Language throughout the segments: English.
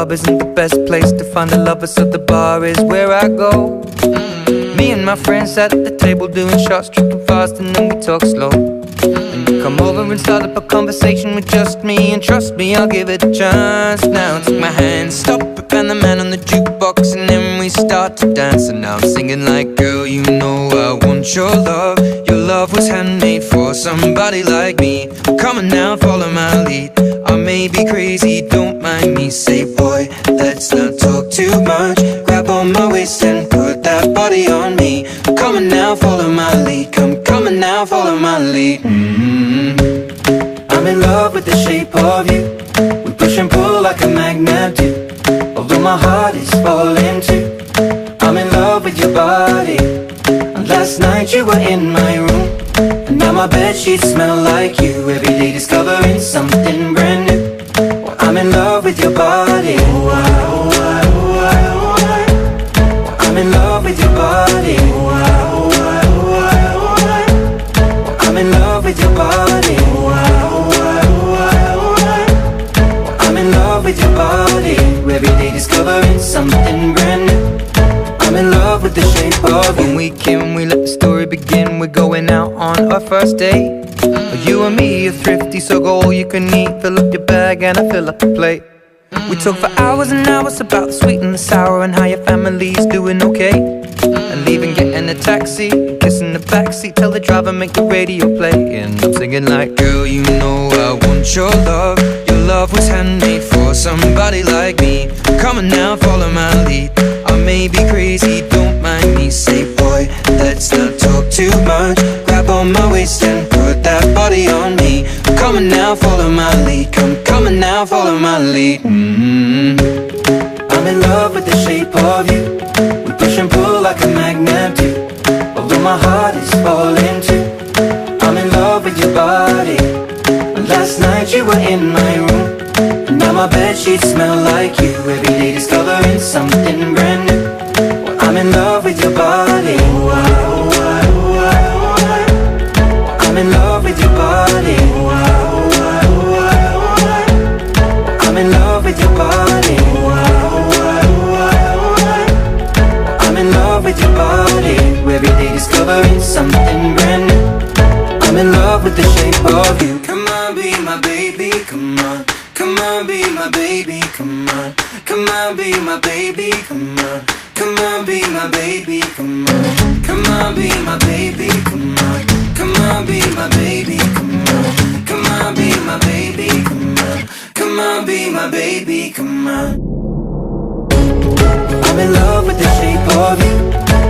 club isn't the best place to find a lover, so the bar is where I go. Me and my friends sat at the table doing shots, tripping fast, and then we talk slow. And you come over and start up a conversation with just me, and trust me, I'll give it a chance. Now take my hand, stop it, and the man on the jukebox, and then we start to dance. And now I'm singing like, girl, you know I want your love. Your love was handmade for somebody like me. Come on now, follow my lead. I may be crazy, don't mind me. Say, boy, let's not talk too much. Grab on my waist and put that body on me. Come on now, follow my lead. Come on now, follow my lead. I'm in love with the shape of you. We push and pull like a magnet do. Although my heart is falling too. I'm in love with your body. And last night you were in my room, and now my bedsheets smell like you. Every day discovering something brand new. Well, I'm in love with your body. Oh, I'm in love with your body. Oh, I'm in love with your body. Oh, I'm in love with your body. Every day discovering something brand new. I'm in love with the shape of you. When we came, we let the story begin. We're going out on our first date. You and me are thrifty, so go all you can eat. Fill up your bag and I fill up the plate. We talk for hours and hours about the sweet and the sour, and how your family's doing okay. And leaving, getting a taxi, kissing the backseat, tell the driver make the radio play. And I'm singing like, girl, you know I want your love. Your love was handmade for somebody like me. Come on now, follow my lead. I may be crazy, don't mind me. Say, boy, let's not talk too much. Grab on my waist and put that body on me. Come on now, follow my lead. Come on now, follow my lead. I'm in love with the shape of you. We push and pull like a magnet do. Although my heart is falling too. I'm in love with your body. Last night you were in my room, and now my bedsheets smell like you. Every day discovering something brand new. Well, I'm in love with your body. I'm in love with your body. I'm in love with your body. I'm in love with your body. Every day discovering something brand new. I'm in love with the shape of you. Come on, be my baby, come on. Come on, be my baby, come on. Come on, be my baby, come on. Come on, be my baby, come on. Come on, be my baby, come on. Come on, be my baby, come on. Come on, be my baby, come on. Come on, be my baby, come on. I'm in love with the shape of you.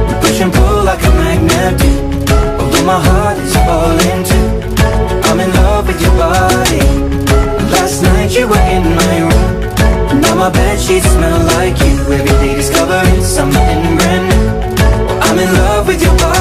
We push and pull like a magnet do. Although my heart is falling too. I'm in love with your body. Last night you were in my room, and now my bedsheets smell like you. Every day discovering something brand new. I'm in love with your body.